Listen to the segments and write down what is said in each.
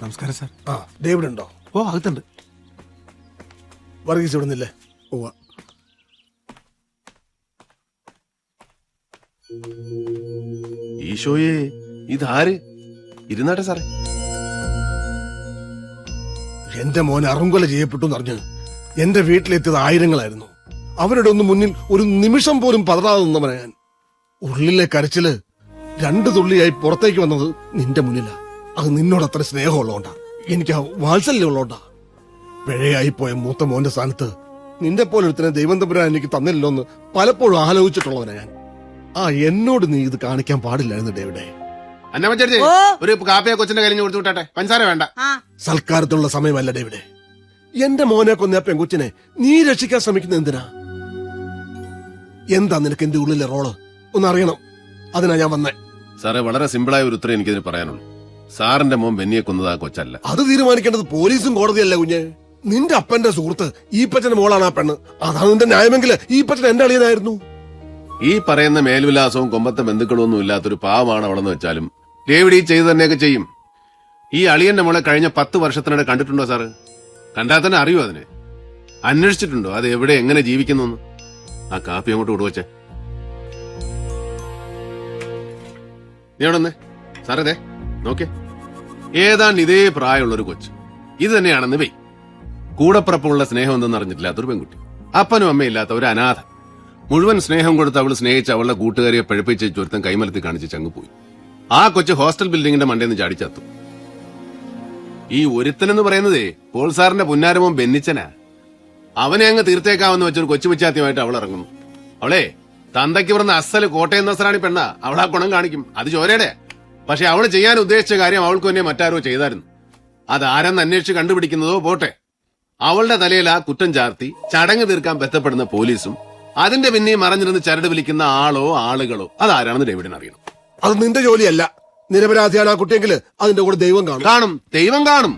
നമസ്കാരം സാർ. ആ ഡേവിഡ് ഉണ്ടോ? ഓ അകത്തുണ്ട്. വർഗീസ് ഇവിടുന്നില്ലേ? ഓ ഈശോയെ, ഇതാര്? ഇരുന്നാട്ടെ സാറേ. എന്റെ മോൻ അറുങ്കൊല ചെയ്യപ്പെട്ടു എന്നറിഞ്ഞ് എന്റെ വീട്ടിലെത്തിയത് ആയിരങ്ങളായിരുന്നു. അവരുടെ ഒന്നും മുന്നിൽ ഒരു നിമിഷം പോലും പതറാതെ നിന്നവനാ ഞാൻ. ഉള്ളിലെ കരച്ചില് 2 തുള്ളിയായി പുറത്തേക്ക് വന്നത് നിന്റെ മുന്നിലാ. അത് നിന്നോട് അത്ര സ്നേഹമുള്ളതുകൊണ്ടാ, എനിക്ക് ആ വാത്സല്യം ഉള്ളതുകൊണ്ടാ. പിഴയായി പോയ മൂത്ത മോന്റെ സ്ഥാനത്ത് നിന്റെ പോലെ ഒരുത്തനെ ദൈവം തമ്പുരാൻ എനിക്ക് തന്നില്ലല്ലോ എന്ന് പലപ്പോഴും ആലോചിച്ചിട്ടുള്ളവനാ ഞാൻ. എന്നോട് നീ ഇത് കാണിക്കാൻ പാടില്ലായിരുന്നു ഡേവിഡേ. അന്നമ്മച്ചേച്ചി, ഒരു കാപ്പിയെ കൊച്ചിന്റെ കയ്യിൽ കൊടുത്തു വിട്ടാട്ടെ. പഞ്ചസാര വേണ്ട. സൽക്കാരത്തുള്ള സമയമല്ല ഡേവിഡേ. എന്റെ മോനെ കൊന്ന പെൺകുച്ചിനെ നീ രക്ഷിക്കാൻ ശ്രമിക്കുന്നത് എന്തിനാ? എന്താ നിനക്ക് എന്റെ ഉള്ളിലെ റോള് ഒന്നറിയണം. അതിനാ ഞാൻ വന്നേ. സാറേ, വളരെ സിമ്പിളായ ഒരു ഉത്തരം എനിക്കിതിന് പറയാനുള്ളൂ. സാറിന്റെ മോൻ ബെന്നിയെ കൊന്നത് ആ കൊച്ചല്ല. അത് തീരുമാനിക്കേണ്ടത് പോലീസും കോടതിയല്ല കുഞ്ഞ്. നിന്റെ അപ്പന്റെ സുഹൃത്ത് ഈപ്പച്ചന്റെ മോളാണ് ആ പെണ്ണ്. അതാണ് നിന്റെ ന്യായമെങ്കിൽ ഈപ്പച്ചൻ എന്റെ അളിയനായിരുന്നു. ഈ പറയുന്ന മേൽവിലാസവും കൊമ്പത്തെ ബന്ധുക്കളും ഒന്നും ഇല്ലാത്തൊരു പാവമാണ് അവളെന്ന് വെച്ചാലും ഡേവിഡ് ഈ ചെയ്തു തന്നെയൊക്കെ ചെയ്യും. ഈ അളിയന്റെ മോളെ കഴിഞ്ഞ 10 വർഷത്തിനിടെ കണ്ടിട്ടുണ്ടോ സാറ്? കണ്ടാൽ തന്നെ അറിയോ അതിനെ? അന്വേഷിച്ചിട്ടുണ്ടോ അത് എവിടെ എങ്ങനെ ജീവിക്കുന്നു? ആ കാപ്പി അങ്ങോട്ട് വിടുവച്ചേ. നീ അവിടെ വന്നേ. സാറേ നോക്കേ, ഏതാണ്ട് ഇതേ പ്രായമുള്ളൊരു കൊച്ച്. ഇത് തന്നെയാണെന്ന് വേ. കൂടപ്പുറപ്പുള്ള സ്നേഹം എന്തെന്ന് അറിഞ്ഞിട്ടില്ലാത്തൊരു പെൺകുട്ടി, അപ്പനും അമ്മയില്ലാത്ത ഒരു അനാഥ. മുഴുവൻ സ്നേഹം കൊടുത്ത് അവൾ സ്നേഹിച്ച് അവളുടെ കൂട്ടുകാരിയെ പഴിപ്പിച്ച് ചുരുത്തം കൈമലത്തി കാണിച്ച് ചങ്ങ് പോയി. ആ കൊച്ച് ഹോസ്റ്റൽ ബിൽഡിങ്ങിന്റെ മണ്ടേന്ന് ചാടിച്ചത്തു. ഈ ഒരുത്തനെന്ന് പറയുന്നതേ പോൾ സാറിന്റെ പുന്നാരമോൻ ബെന്നിച്ചനാ. അവനെ അങ്ങ് തീർത്തേക്കാവെന്ന് വെച്ചൊരു കൊച്ചു പിച്ചാത്യമായിട്ട് അവൾ ഇറങ്ങുന്നു. അവളെ തന്തയ്ക്ക് പറഞ്ഞ അസല് കോട്ടയം നസറാണി പെണ്ണ. അവൾ ആ ഗുണം കാണിക്കും, അത് ചോരയുടെ. പക്ഷെ അവള് ചെയ്യാൻ ഉദ്ദേശിച്ച കാര്യം അവൾക്ക് തന്നെ മറ്റാരോ ചെയ്തായിരുന്നു. അതാരെന്ന് അന്വേഷിച്ച് കണ്ടുപിടിക്കുന്നതോ പോട്ടെ, അവളുടെ തലയിൽ ആ കുറ്റം ചാർത്തി ചടങ്ങ് തീർക്കാൻ ബന്ധപ്പെടുന്ന പോലീസും അതിന്റെ പിന്നെയും മറഞ്ഞിരുന്ന് ചരട് വിളിക്കുന്ന ആളോ ആളുകളോ അതാരാണെന്ന് ഡേവിഡിന് അറിയണം. അത് നിന്റെ ജോലിയല്ല. നിരപരാധിയാണ് ആ കുട്ടിയെങ്കിൽ അതിന്റെ കൂടെ ദൈവം കാണും. ദൈവം കാണും.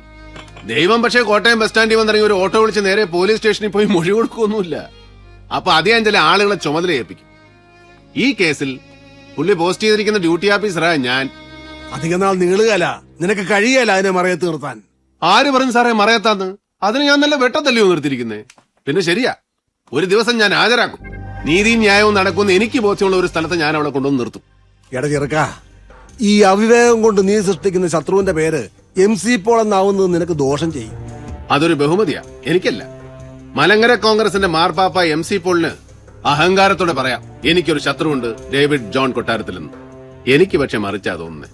ദൈവം പക്ഷേ കോട്ടയം ബസ് സ്റ്റാൻഡിൽ വന്നിറങ്ങി ഒരു ഓട്ടോ വിളിച്ച് നേരെ പോലീസ് സ്റ്റേഷനിൽ പോയി മൊഴി കൊടുക്കൊന്നുമില്ല. അപ്പൊ അദ്ദേഹം ചില ആളുകളെ ചുമതല ഏൽപ്പിക്കും. ഈ കേസിൽ പുള്ളി പോസ്റ്റ് ചെയ്തിരിക്കുന്ന ഡ്യൂട്ടി ഓഫീസറാ ഞാൻ. അധികം നാൾ നീളുകയല്ല, നിനക്ക് കഴിയല്ല അതിനെ മറയത്ത് നിർത്താൻ. ആര് പറഞ്ഞു സാറേ മറയത്താന്ന്? അതിന് ഞാൻ നല്ല വെട്ടത്തല്ലയോ നിർത്തിയിരിക്കുന്നേ. പിന്നെ ശരിയാ, ഒരു ദിവസം ഞാൻ ഹാജരാക്കും. നീതിയും ന്യായവും നടക്കുന്ന എനിക്ക് ബോധ്യമുള്ള ഒരു സ്ഥലത്ത് ഞാൻ അവളെ കൊണ്ടുവന്ന് നിർത്തും. ചെറുക്ക, ഈ അവിവേകം കൊണ്ട് നീ സൃഷ്ടിക്കുന്ന ശത്രുവിന്റെ പേര് MC പോൾ എന്നാവുന്നത് നിനക്ക് ദോഷം ചെയ്യും. അതൊരു ബഹുമതിയാ, എനിക്കല്ല. മലങ്കര കോൺഗ്രസിന്റെ മാർപ്പാപ്പ MC പോളിന് അഹങ്കാരത്തോടെ പറയാം, എനിക്കൊരു ശത്രുവുണ്ട്, ഡേവിഡ് ജോൺ കൊട്ടാരത്തിലെന്ന്. എനിക്ക് പക്ഷെ മറിച്ചാ തോന്നുന്നേ.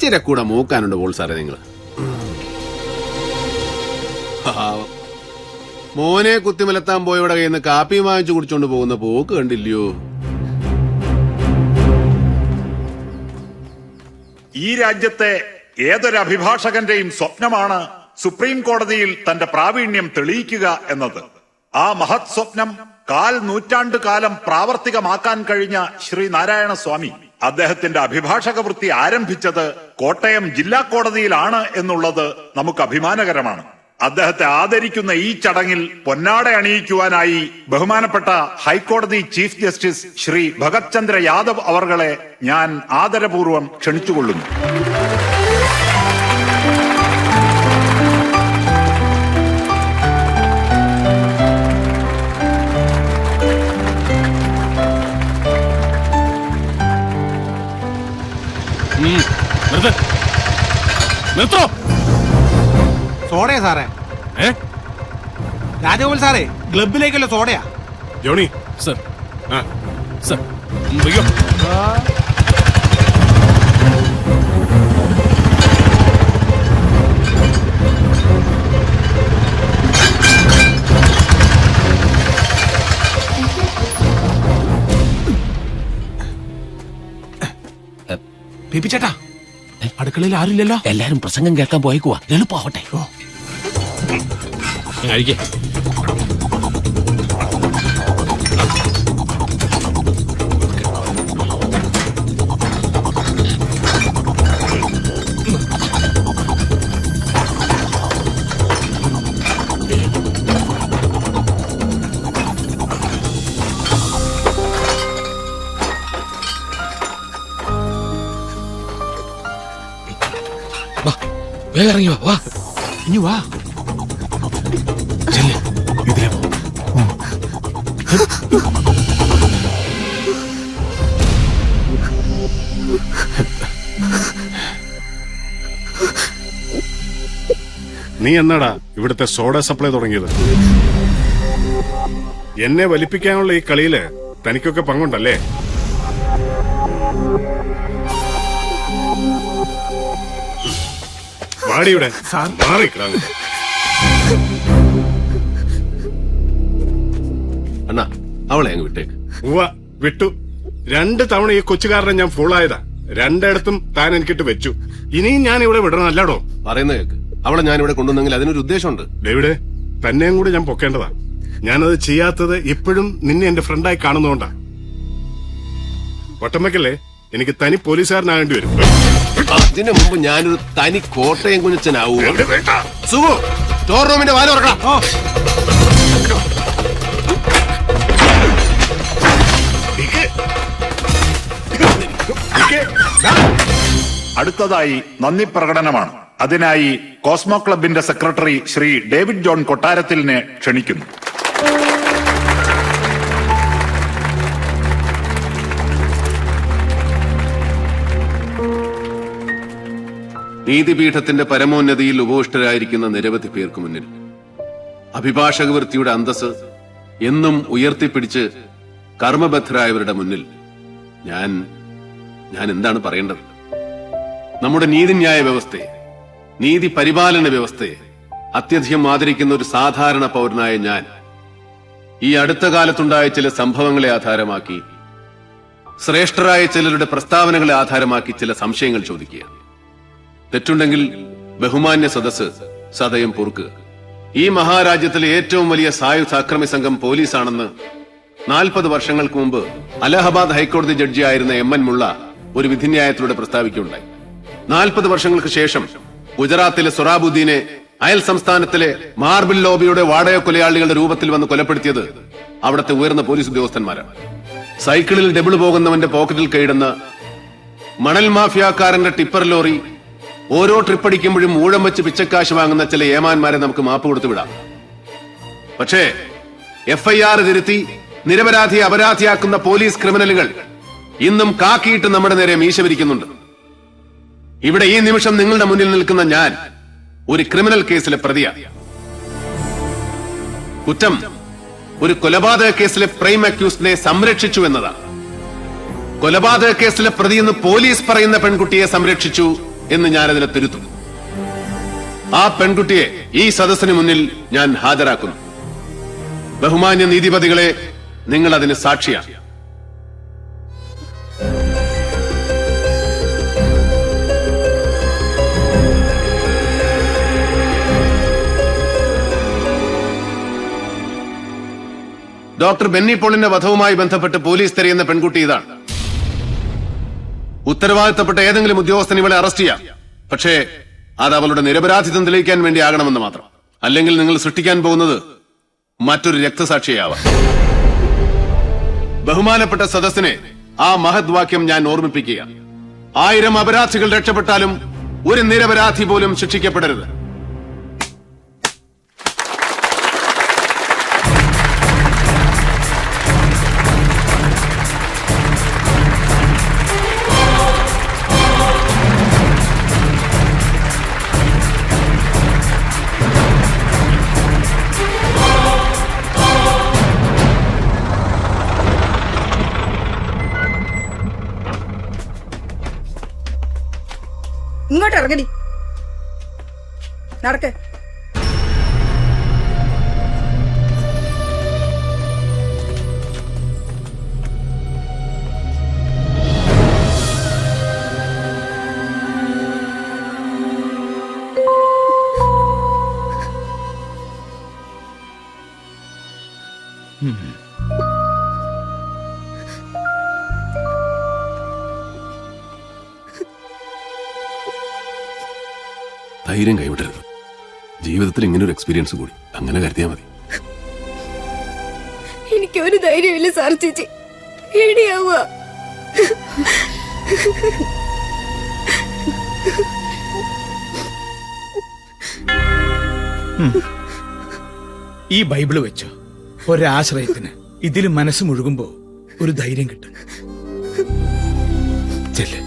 ചിരക്കൂടെ മൂക്കാനുണ്ട് പോൾ സാറേ നിങ്ങള്. മോനെ കുത്തിമലത്താൻ പോയവിടെ കയ്യിൽ നിന്ന് കാപ്പി വാങ്ങിച്ചു കുടിച്ചോണ്ട് പോകുന്ന പോക്ക് കണ്ടില്ലയോ? ഈ രാജ്യത്തെ ഏതൊരു അഭിഭാഷകന്റെയും സ്വപ്നമാണ് സുപ്രീം കോടതിയിൽ തന്റെ പ്രാവീണ്യം തെളിയിക്കുക എന്നത്. ആ മഹത് സ്വപ്നം 4 നൂറ്റാണ്ട് കാലം പ്രാവർത്തികമാക്കാൻ കഴിഞ്ഞ ശ്രീ നാരായണ സ്വാമി അദ്ദേഹത്തിന്റെ അഭിഭാഷക വൃത്തി ആരംഭിച്ചത് കോട്ടയം ജില്ലാ കോടതിയിലാണ് എന്നുള്ളത് നമുക്ക് അഭിമാനകരമാണ്. അദ്ദേഹത്തെ ആദരിക്കുന്ന ഈ ചടങ്ങിൽ പൊന്നാട അണിയിക്കുവാനായി ബഹുമാനപ്പെട്ട high court chief justice Shri Bhagat Chandra Yadav അവർകളെ ഞാൻ ആദരപൂർവ്വം ക്ഷണിച്ചുകൊള്ളുന്നു. സോഡയാ സാറേ? രാജഗോപാൽ സാറേ, ക്ലബിലേക്കുള്ള സോഡയാ. Johnny sir. സർ ചേട്ടാ, അടുക്കളയിൽ ആരുമില്ലല്ലോ. എല്ലാരും പ്രസംഗം കേൾക്കാൻ പോയിക്കുവാ, എളുപ്പമാവട്ടെ. കഴിക്കേ. വേഗം ഇറങ്ങി വാ, വാ. ഇനി വാ ചെല്ല്, ഇതിലെ പോ. നീ എന്നാടാ ഇവിടുത്തെ സോഡ സപ്ലൈ തുടങ്ങിയത്? എന്നെ വലിപ്പിക്കാനുള്ള ഈ കളിയില് തനിക്കൊക്കെ പങ്കുണ്ടല്ലേ? വാടിയുടെ മാറിക്കിടാ. അണ്ണാ അവളെ അങ്ങ് വിട്ടേക്ക്. ഉവ്വ വിട്ടു. 2 തവണ ഈ കൊച്ചുകാരനെ ഞാൻ ഫുള്ളായതാ. 2 താൻ എനിക്കിട്ട് വെച്ചു. ഇനിയും ഞാൻ ഇവിടെ വിടണം അല്ലാടോ? പറയുന്ന കേക്ക്. അവളെ ഞാൻ ഇവിടെ കൊണ്ടുവന്നെങ്കിൽ അതിനൊരു ഉദ്ദേശമുണ്ട്. ഡേവിഡ്, തന്നെയും കൂടി ഞാൻ പൊക്കേണ്ടതാ. ഞാനത് ചെയ്യാത്തത് ഇപ്പോഴും നിന്നെ എന്റെ ഫ്രണ്ടായി കാണുന്നോണ്ടാ. ഒട്ടമ്മക്കല്ലേ എനിക്ക് തനി പോലീസുകാരനാകേണ്ടി വരും. അതിനു മുമ്പ് ഞാനൊരു തനി കോട്ടയം കുഞ്ഞച്ചനാവൂ. സുഖു, സ്റ്റോർ റൂമിന്റെ വാല് തുറക്കണം. അടുത്തതായി നന്ദി പ്രകടനമാണ്. അതിനായി കോസ്മോ ക്ലബിന്റെ സെക്രട്ടറി ശ്രീ ഡേവിഡ് ജോൺ കൊട്ടാരത്തിലിനെ ക്ഷണിക്കുന്നു. നീതിപീഠത്തിന്റെ പരമോന്നതിയിൽ ഉപവിഷ്ടരായിരിക്കുന്ന നിരവധി പേർക്ക് മുന്നിൽ അഭിഭാഷക വൃത്തിയുടെ അന്തസ് എന്നും ഉയർത്തിപ്പിടിച്ച് കർമ്മബദ്ധരായവരുടെ മുന്നിൽ ഞാൻ എന്താണ് പറയേണ്ടത്? നമ്മുടെ നീതിന്യായ വ്യവസ്ഥയെ, നീതി പരിപാലന വ്യവസ്ഥയെ അത്യധികം ആദരിക്കുന്ന ഒരു സാധാരണ പൗരനായ ഞാൻ ഈ അടുത്ത കാലത്തുണ്ടായ ചില സംഭവങ്ങളെ ആധാരമാക്കി, ശ്രേഷ്ഠരായ ചിലരുടെ പ്രസ്താവനകളെ ആധാരമാക്കി ചില സംശയങ്ങൾ ചോദിക്കുകയാണ്. തെറ്റുണ്ടെങ്കിൽ ബഹുമാന്യ സദസ്സ് സദയം പൊറുക്കുക. ഈ മഹാരാജ്യത്തിലെ ഏറ്റവും വലിയ സായുധ അക്രമി സംഘം പോലീസാണെന്ന് 40 വർഷങ്ങൾക്ക് മുമ്പ് അലഹബാദ് ഹൈക്കോടതി ജഡ്ജിയായിരുന്ന MN മുള്ള ഒരു വിധിന്യായത്തിലൂടെ പ്രസ്താവിക്കുകയുണ്ടായി. 40 വർഷങ്ങൾക്ക് ശേഷം ഗുജറാത്തിലെ സൊറാബുദ്ദീനെ അയൽ സംസ്ഥാനത്തിലെ മാർബിൾ ലോബിയുടെ വാടക കൊലയാളികളുടെ രൂപത്തിൽ വന്ന് കൊലപ്പെടുത്തിയത് അവിടുത്തെ ഉയർന്ന പോലീസ് ഉദ്യോഗസ്ഥന്മാരാണ്. സൈക്കിളിൽ ഡബിൾ പോകുന്നവന്റെ പോക്കറ്റിൽ കൈയിടുന്ന മണൽ മാഫിയാക്കാരന്റെ ടിപ്പർ ലോറി ഓരോ ട്രിപ്പടിക്കുമ്പോഴും ഊഴം വെച്ച് പിച്ചക്കാശ് വാങ്ങുന്ന ചില ഏമാന്മാരെ നമുക്ക് മാപ്പ് കൊടുത്തു വിടാം. പക്ഷേ FIR തിരുത്തി നിരപരാധിയെ അപരാധിയാക്കുന്ന പോലീസ് ക്രിമിനലുകൾ ഇന്നും കാക്കിയിട്ട് നമ്മുടെ നേരെ മീശ വിരിക്കുന്നുണ്ട്. ഇവിടെ ഈ നിമിഷം നിങ്ങളുടെ മുന്നിൽ നിൽക്കുന്ന ഞാൻ ഒരു ക്രിമിനൽ കേസിലെ പ്രതിയാണ്. കുറ്റം ഒരു കൊലപാതക കേസിലെ പ്രൈം അക്യൂസ്ഡിനെ സംരക്ഷിച്ചു എന്നതാണ്. കൊലപാതക കേസിലെ പ്രതിയെന്ന് പോലീസ് പറയുന്ന പെൺകുട്ടിയെ സംരക്ഷിച്ചു എന്ന് ഞാനതിനെ തിരുത്തുന്നു. ആ പെൺകുട്ടിയെ ഈ സദസ്സിന് മുന്നിൽ ഞാൻ ഹാജരാക്കുന്നു. ബഹുമാന്യ നീതിപതികളെ, നിങ്ങൾ അതിന് സാക്ഷിയാണ്. ഡോക്ടർ ബെന്നി പോളിന്റെ വധവുമായി ബന്ധപ്പെട്ട് പോലീസ് തിരയുന്ന പെൺകുട്ടി ഇതാണ്. ഉത്തരവാദിത്തപ്പെട്ട ഏതെങ്കിലും ഉദ്യോഗസ്ഥൻ ഇവളെ അറസ്റ്റ് ചെയ്യാം. പക്ഷേ അത് അവളുടെ നിരപരാധിത്വം തെളിയിക്കാൻ വേണ്ടി ആകണമെന്ന് മാത്രം. അല്ലെങ്കിൽ നിങ്ങൾ സൃഷ്ടിക്കാൻ പോകുന്നത് മറ്റൊരു രക്തസാക്ഷിയാവാം. ബഹുമാനപ്പെട്ട സദസ്സിനെ ആ മഹത് വാക്യം ഞാൻ ഓർമ്മിപ്പിക്കുക. 1000 അപരാധികൾ രക്ഷപ്പെട്ടാലും ഒരു നിരപരാധി പോലും ശിക്ഷിക്കപ്പെടരുത്. ഇങ്ങോട്ട് ഇറങ്ങടി, നടക്ക്. ധൈര്യം കൈവിടരുത്. ജീവിതത്തിൽ ഇങ്ങനൊരു എക്സ്പീരിയൻസ് കൂടി അങ്ങനെ കരുതിയാൽ മതി. എനിക്കൊരു ധൈര്യമില്ല സാർ, ചേച്ചി പേടിയാവുക. ഈ ബൈബിള് വെച്ചോ, ഒരാശ്രയത്തിന്. ഇതിൽ മനസ്സ് മുഴുകുമ്പോ ഒരു ധൈര്യം കിട്ടും. ചെല്ല്.